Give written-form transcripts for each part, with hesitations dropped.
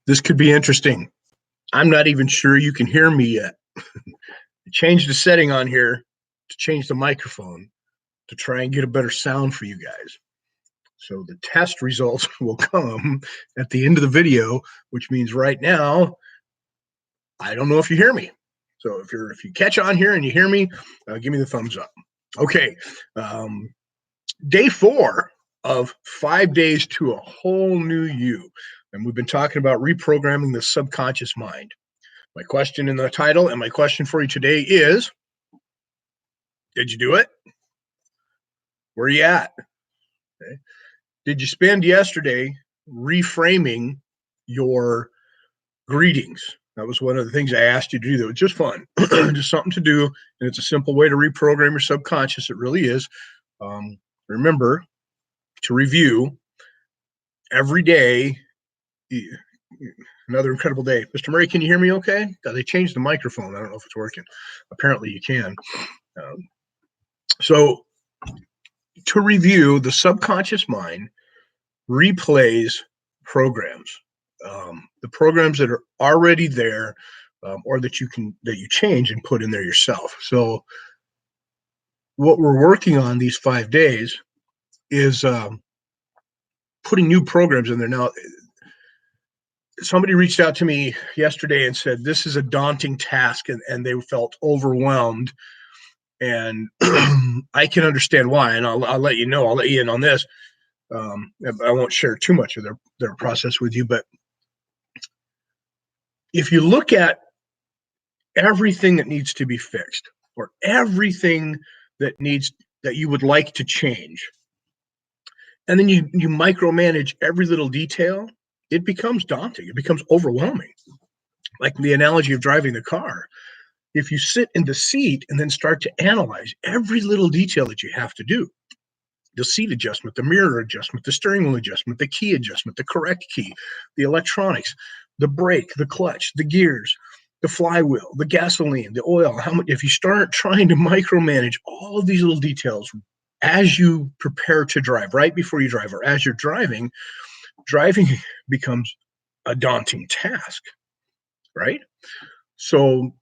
This could be interesting. I'm not even sure you can hear me yet. I changed the setting on here to change the microphone to try and get a better sound for you guys. So the test results will come at the end of the video, which means right now, I don't know if you hear me. So if you catch on here and you hear me, give me the thumbs up. Okay. Day 4 of 5 days to a whole new you. And we've been talking about reprogramming the subconscious mind. My question in the title and my question for you today is, did you do it? Where are you at? Okay. Did you spend yesterday reframing your greetings? That was one of the things I asked you to do. That was just fun, just something to do. And it's a simple way to reprogram your subconscious. It really is. Remember to review every day. Another incredible day. Mr. Murray, can you hear me okay? They changed the microphone. I don't know if it's working. Apparently you can. So to review, the subconscious mind replays programs. The programs that are already there, or that you change and put in there yourself. So what we're working on these 5 days is putting new programs in there. Now, somebody reached out to me yesterday and said this is a daunting task, and they felt overwhelmed. And I can understand why, and I'll let you know. I'll let you in on this. I won't share too much of their process with you, but if you look at everything that needs to be fixed, or everything that you would like to change, and then you micromanage every little detail, it becomes daunting. It becomes overwhelming. Like the analogy of driving the car. If you sit in the seat and then start to analyze every little detail that you have to do, the seat adjustment, the mirror adjustment, the steering wheel adjustment, the key adjustment, the correct key, the electronics, the brake, the clutch, the gears, the flywheel, the gasoline, the oil, if you start trying to micromanage all of these little details as you prepare to drive, right before you drive, or as you're driving becomes a daunting task, right? So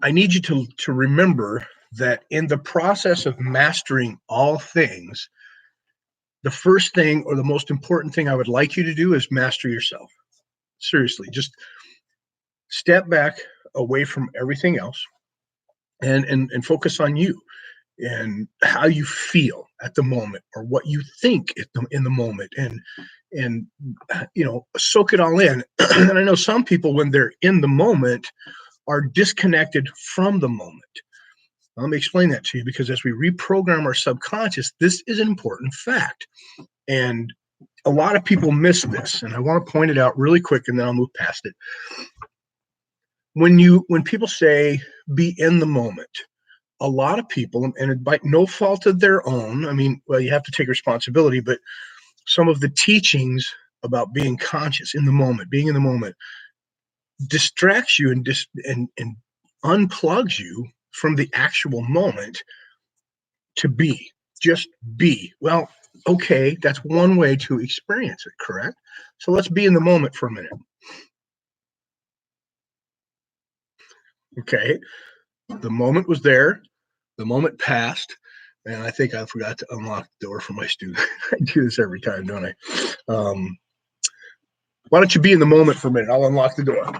I need you to remember that in the process of mastering all things, the first thing or the most important thing I would like you to do is master yourself. Seriously, just step back away from everything else and focus on you and how you feel at the moment, or what you think in the moment, and soak it all in. And I know some people, when they're in the moment, are disconnected from the moment. Let me explain that to you, because as we reprogram our subconscious, this is an important fact. And a lot of people miss this, and I want to point it out really quick, and then I'll move past it. When people say be in the moment, a lot of people, and by no fault of their own, I mean, well, you have to take responsibility, but some of the teachings about being conscious in the moment, being in the moment, distracts you and unplugs you from the actual moment to be. Just be. Well, okay, that's one way to experience it, correct? So let's be in the moment for a minute. Okay, the moment was there, the moment passed, and I think I forgot to unlock the door for my student. I do this every time, don't I? Why don't you be in the moment for a minute? I'll unlock the door.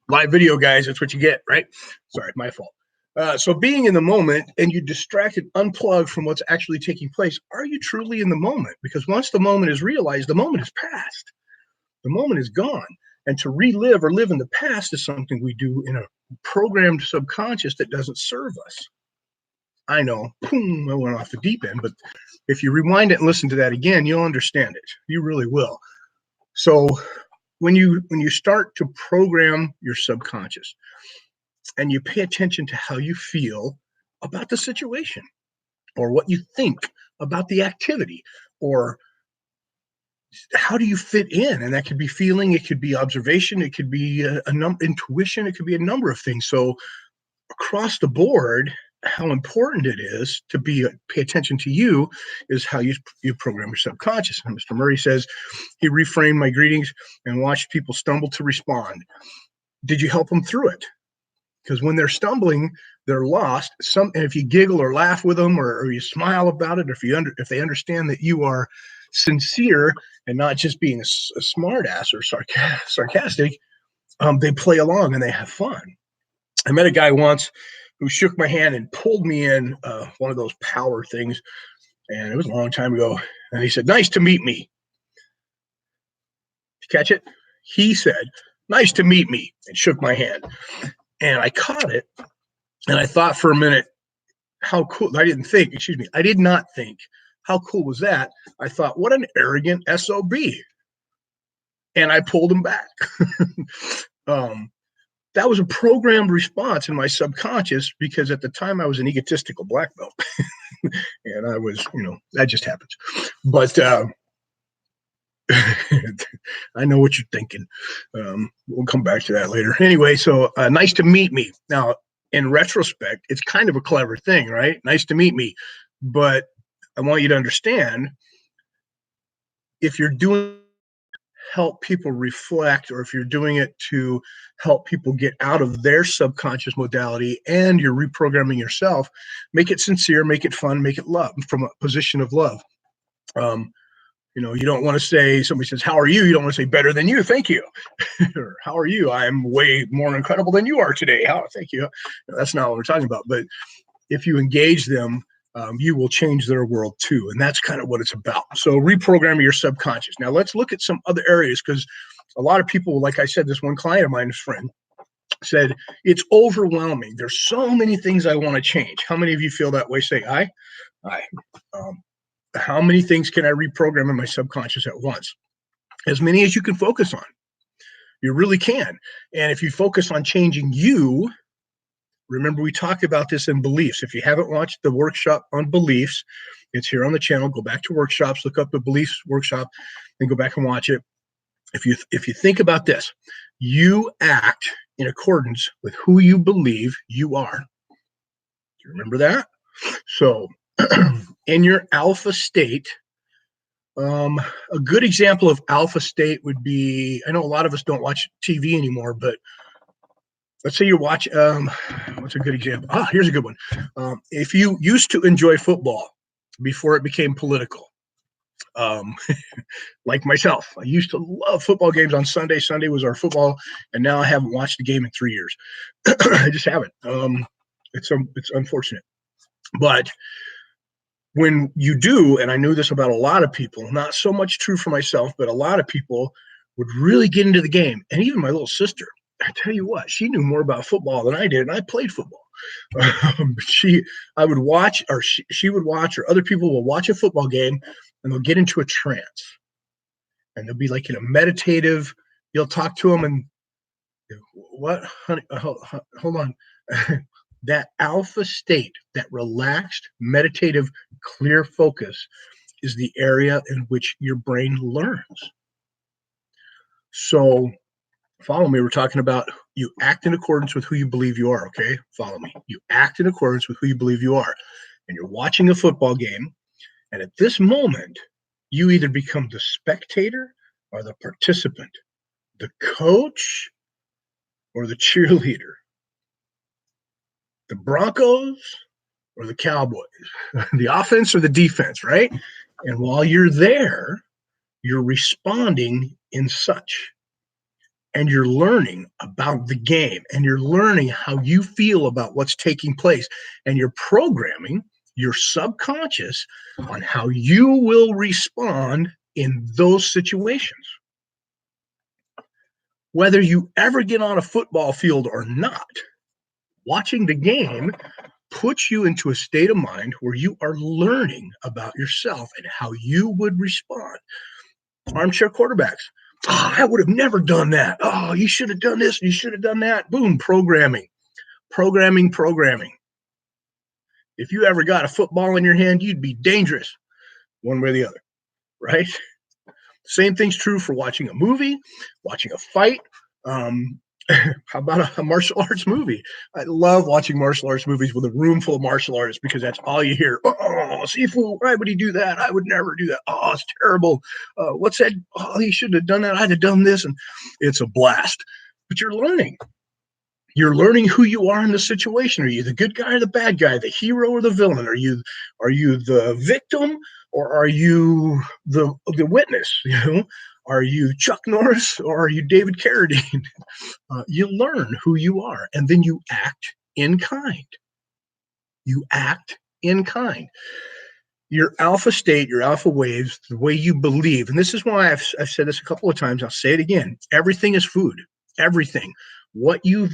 Live video, guys, that's what you get, right? Sorry, my fault. So being in the moment, and you're distracted, unplugged from what's actually taking place, are you truly in the moment? Because once the moment is realized, the moment is past. The moment is gone. And to relive or live in the past is something we do in a programmed subconscious that doesn't serve us. I know, boom, I went off the deep end, but if you rewind it and listen to that again, you'll understand it. You really will. So when you start to program your subconscious and you pay attention to how you feel about the situation, or what you think about the activity, or how do you fit in? And that could be feeling, it could be observation, it could be intuition, it could be a number of things. So across the board, how important it is to pay attention to you is how you program your subconscious. And Mr. Murray says he reframed my greetings and watched people stumble to respond. Did you help them through it? Because when they're stumbling, they're lost. And if you giggle or laugh with them, or you smile about it, or if they understand that you are sincere and not just being a smart ass or sarcastic, they play along and they have fun. I met a guy once who shook my hand and pulled me in one of those power things, and it was a long time ago. And he said, "Nice to meet me." Catch it? He said, "Nice to meet me," and shook my hand. And I caught it, and I thought for a minute, how cool. I did not think, how cool was that? I thought, what an arrogant SOB. And I pulled him back. That was a programmed response in my subconscious, because at the time I was an egotistical black belt. And I was, that just happens. But I know what you're thinking. We'll come back to that later. Anyway, so nice to meet me. Now, in retrospect, it's kind of a clever thing, right? Nice to meet me. But I want you to understand, if you're doing help people reflect, or if you're doing it to help people get out of their subconscious modality and you're reprogramming yourself, make it sincere, make it fun, make it love, from a position of love. You don't want to say, somebody says, "How are you?" You don't want to say, "Better than you, thank you." Or, "How are you?" "I'm way more incredible than you are today." "How?" "Thank you." That's not what we're talking about. But if you engage them, you will change their world too. And that's kind of what it's about. So reprogramming your subconscious. Now let's look at some other areas, because a lot of people, like I said, this one client of mine, his friend, said, "It's overwhelming. There's so many things I want to change." How many of you feel that way? Say aye. Aye. How many things can I reprogram in my subconscious at once? As many as you can focus on. You really can. And if you focus on changing you, remember, we talked about this in beliefs. If you haven't watched the workshop on beliefs, it's here on the channel. Go back to workshops, look up the beliefs workshop, and go back and watch it. If you think about this, you act in accordance with who you believe you are. Do you remember that? So in your alpha state, a good example of alpha state would be, I know a lot of us don't watch TV anymore, but let's say you watch, what's a good example? Here's a good one. If you used to enjoy football before it became political, like myself, I used to love football games on Sunday. Sunday was our football, and now I haven't watched a game in 3 years. I just haven't. It's unfortunate. But when you do, and I knew this about a lot of people, not so much true for myself, but a lot of people would really get into the game. And even my little sister, I tell you what, she knew more about football than I did, and I played football. She would watch, or other people will watch a football game, and they'll get into a trance. And they'll be like in a meditative, you'll talk to them and, "What, honey, hold on." That alpha state, that relaxed, meditative, clear focus, is the area in which your brain learns. So follow me. We're talking about, you act in accordance with who you believe you are. Okay, follow me. You act in accordance with who you believe you are. And you're watching a football game, and at this moment, you either become the spectator or the participant, the coach or the cheerleader, the Broncos or the Cowboys, the offense or the defense, right? And while you're there, you're responding in such, and you're learning about the game, and you're learning how you feel about what's taking place, and you're programming your subconscious on how you will respond in those situations. Whether you ever get on a football field or not, watching the game puts you into a state of mind where you are learning about yourself and how you would respond. Armchair quarterbacks. I would have never done that. You should have done this. You should have done that. Boom, programming. If you ever got a football in your hand, you'd be dangerous one way or the other, right? Same thing's true for watching a movie, watching a fight. Um, how about a martial arts movie? I love watching martial arts movies with a room full of martial artists because that's all you hear. Oh, Sifu, why would he do that? I would never do that. Oh, it's terrible. What's that? Oh, he shouldn't have done that. I'd have done this. And it's a blast. But you're learning. You're learning who you are in the situation. Are you the good guy or the bad guy, the hero or the villain? Are you the victim or are you the witness? Are you Chuck Norris or are you David Carradine? You learn who you are, and then you act in kind. You act in kind. Your alpha state, your alpha waves, the way you believe, and this is why I've said this a couple of times. I'll say it again. Everything is food. Everything. What you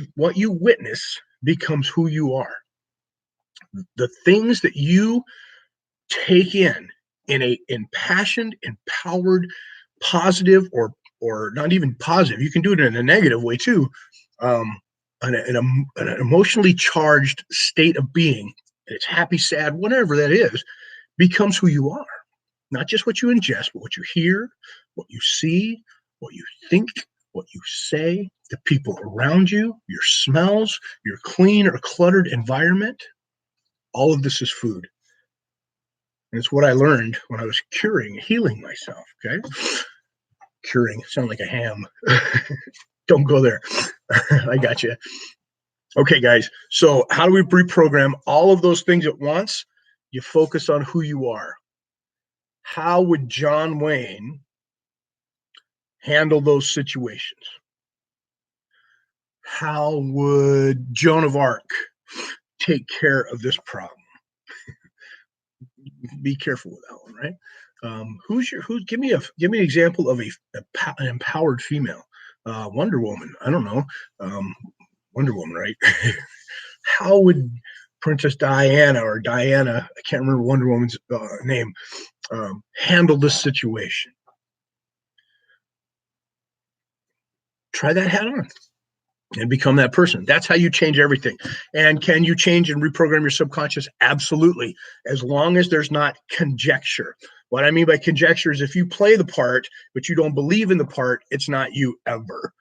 witness becomes who you are. The things that you take in a impassioned, empowered, positive, or not even positive. You can do it in a negative way too. An emotionally charged state of being. It's happy, sad, whatever that is, becomes who you are. Not just what you ingest, but what you hear, what you see, what you think, what you say, the people around you, your smells, your clean or cluttered environment. All of this is food. And it's what I learned when I was healing myself. Okay. Curing, sound like a ham. Don't go there. I got you. Okay, guys. So, how do we reprogram all of those things at once? You focus on who you are. How would John Wayne handle those situations? How would Joan of Arc take care of this problem? Be careful with that one, right? Give me an example of an empowered female. Wonder Woman. I don't know. Wonder Woman, right? How would Princess Diana or Diana, I can't remember Wonder Woman's name, handle this situation? Try that hat on and become that person. That's how you change everything. And can you change and reprogram your subconscious? Absolutely. As long as there's not conjecture. What I mean by conjecture is if you play the part, but you don't believe in the part, it's not you ever.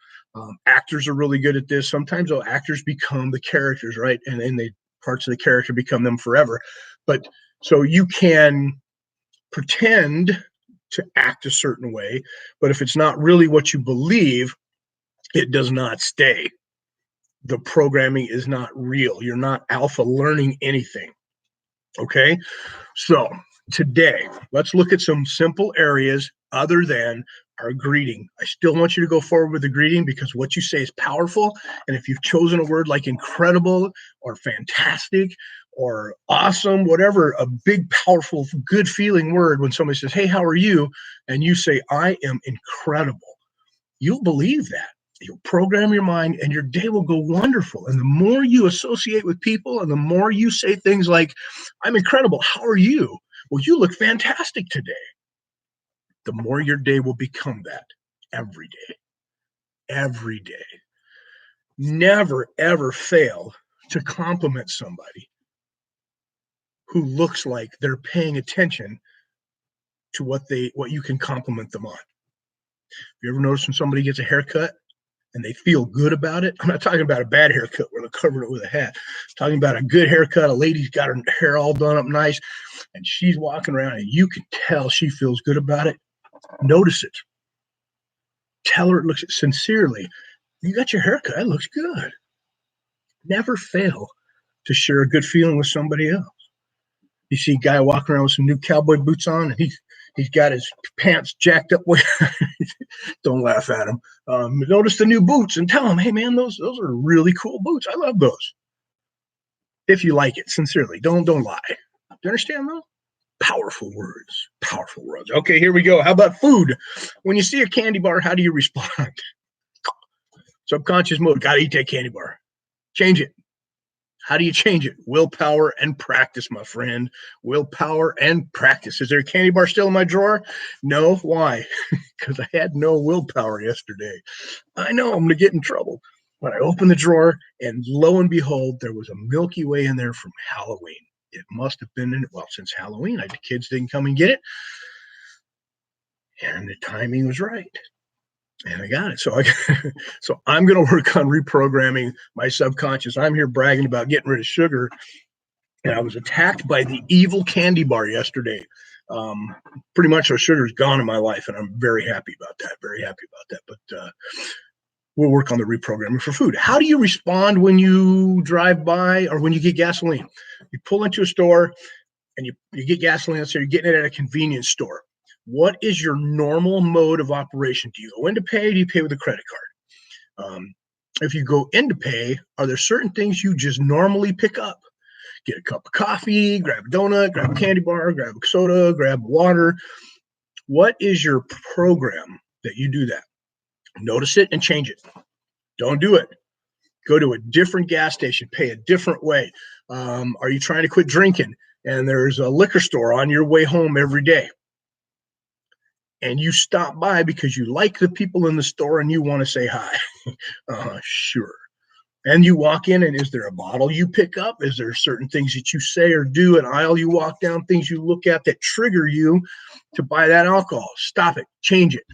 Actors are really good at this. Sometimes actors become the characters, right? And then the parts of the character become them forever. But so you can pretend to act a certain way, but if it's not really what you believe, it does not stay. The programming is not real. You're not alpha learning anything. Okay. So today, let's look at some simple areas other than our greeting. I still want you to go forward with the greeting because what you say is powerful. And if you've chosen a word like incredible or fantastic or awesome, whatever, a big, powerful, good feeling word, when somebody says, hey, how are you? And you say, I am incredible. You'll believe that. You'll program your mind and your day will go wonderful. And the more you associate with people and the more you say things like, I'm incredible. How are you? Well, you look fantastic today. The more your day will become that every day. Every day. Never, ever fail to compliment somebody who looks like they're paying attention to what you can compliment them on. You ever notice when somebody gets a haircut and they feel good about it? I'm not talking about a bad haircut where they're covering it with a hat. I'm talking about a good haircut. A lady's got her hair all done up nice, and she's walking around, and you can tell she feels good about it. Notice it. Tell her it looks sincerely. You got your haircut. It looks good. Never fail to share a good feeling with somebody else. You see a guy walking around with some new cowboy boots on, and he's got his pants jacked up. Don't laugh at him. Notice the new boots and tell him, hey man, those are really cool boots. I love those. If you like it, sincerely, don't lie. Do you understand though? Powerful words. Powerful words. Okay, here we go. How about food? When you see a candy bar, how do you respond? Subconscious mode. Gotta eat that candy bar. Change it. How do you change it? Willpower and practice, my friend. Willpower and practice. Is there a candy bar still in my drawer? No. Why? Because I had no willpower yesterday. I know I'm going to get in trouble. But I opened the drawer, and lo and behold, there was a Milky Way in there from Halloween. It must have been since Halloween. The kids didn't come and get it. And the timing was right. And I got it. So I'm going to work on reprogramming my subconscious. I'm here bragging about getting rid of sugar, and I was attacked by the evil candy bar yesterday. Um, Pretty much our sugar is gone in my life, and I'm very happy about that. Very happy about that. But we'll work on the reprogramming for food. How do you respond when you drive by or when you get gasoline? You pull into a store and you get gasoline, so you're getting it at a convenience store. What is your normal mode of operation? Do you go in to pay? Do you pay with a credit card? If you go in to pay, are there certain things you just normally pick up? Get a cup of coffee, grab a donut, grab a candy bar, grab a soda, grab water. What is your program that you do that? Notice it and change it. Don't do it. Go to a different gas station, pay a different way. Are you trying to quit drinking and there's a liquor store on your way home every day? And you stop by because you like the people in the store and you want to say hi. Sure. And you walk in, and is there a bottle you pick up? Is there certain things that you say or do, an aisle you walk down, things you look at that trigger you to buy that alcohol? Stop it. Change it.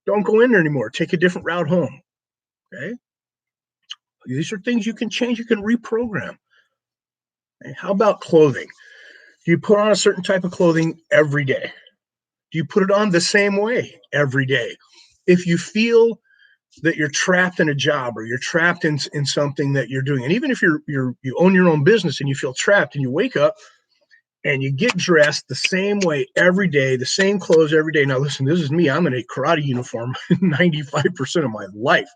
Don't go in there anymore. Take a different route home. Okay? These are things you can change. You can reprogram. Okay? How about clothing? Do you put on a certain type of clothing every day? Do you put it on the same way every day? If you feel that you're trapped in a job or you're trapped in something that you're doing, and even if you own your own business and you feel trapped and you wake up and you get dressed the same way every day, the same clothes every day. Now, listen, this is me. I'm in a karate uniform 95% of my life.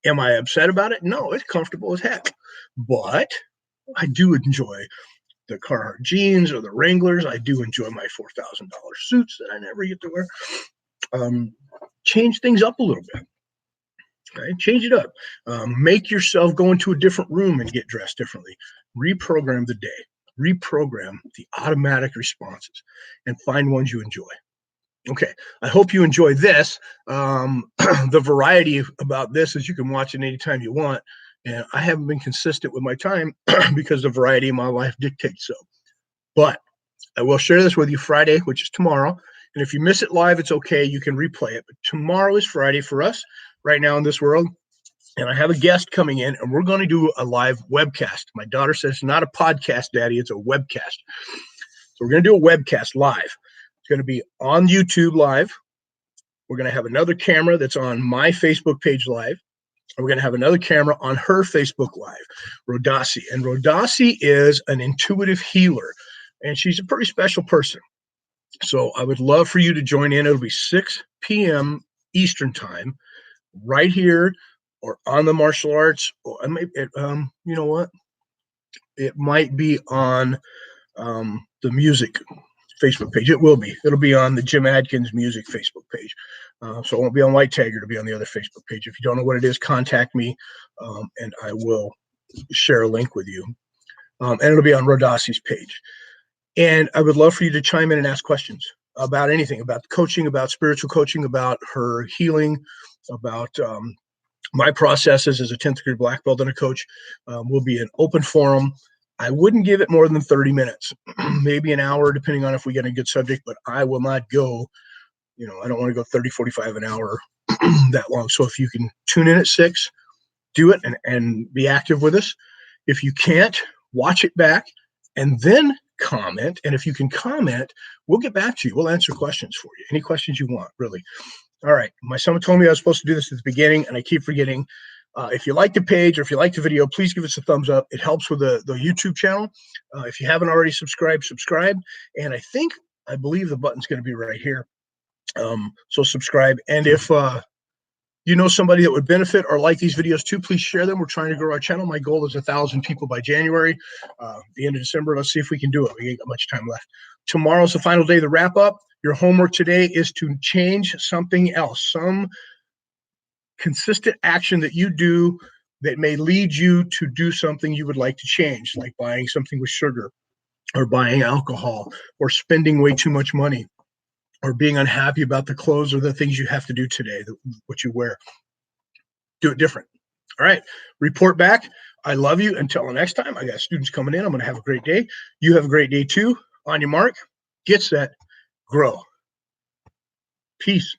Am I upset about it? No, it's comfortable as heck. But I do enjoy the Carhartt jeans or the Wranglers. I do enjoy my $4,000 suits that I never get to wear. Change things up a little bit. Okay? Change it up. Make yourself go into a different room and get dressed differently. Reprogram the day. Reprogram the automatic responses and find ones you enjoy. Okay, I hope you enjoy this. The variety about this is you can watch it anytime you want. And I haven't been consistent with my time because the variety of my life dictates so. But I will share this with you Friday, which is tomorrow. And if you miss it live, it's okay. You can replay it. But tomorrow is Friday for us right now in this world. And I have a guest coming in, and we're going to do a live webcast. My daughter says it's not a podcast, Daddy. It's a webcast. So we're going to do a webcast live. It's going to be on YouTube live. We're going to have another camera that's on my Facebook page live. And we're going to have another camera on her Facebook live, Rodasi. And Rodasi is an intuitive healer, and she's a pretty special person. So I would love for you to join in. It'll be 6 p.m. Eastern time right here or on the martial arts. Or you know what? It might be on the music Facebook page. It will be. It'll be on the Jim Adkins Music Facebook page. So it won't be on White Tiger. It'll be on the other Facebook page. If you don't know what it is, contact me, and I will share a link with you. And it'll be on Rodasi's page. And I would love for you to chime in and ask questions about anything, about coaching, about spiritual coaching, about her healing, about my processes as a 10th degree black belt and a coach. Will be an open forum. I wouldn't give it more than 30 minutes, maybe an hour, depending on if we get a good subject, but I will not go, I don't want to go 30, 45 an hour that long. So if you can tune in at 6, do it and be active with us. If you can't, watch it back and then comment. And if you can comment, we'll get back to you. We'll answer questions for you. Any questions you want, really. All right. My son told me I was supposed to do this at the beginning, and I keep forgetting. If you like the page or if you like the video, please give us a thumbs up. It helps with the YouTube channel. If you haven't already subscribed. And I believe the button's going to be right here. So subscribe. And if you know somebody that would benefit or like these videos too, please share them. We're trying to grow our channel. My goal is 1,000 people by January, the end of December. Let's see if we can do it. We ain't got much time left. Tomorrow's the final day, the wrap up. Your homework today is to change something else, some consistent action that you do that may lead you to do something you would like to change, like buying something with sugar or buying alcohol or spending way too much money or being unhappy about the clothes or the things you have to do today, what you wear. Do it different. All right. Report back. I love you. Until the next time, I got students coming in. I'm going to have a great day. You have a great day too. On your mark, get set, grow. Peace.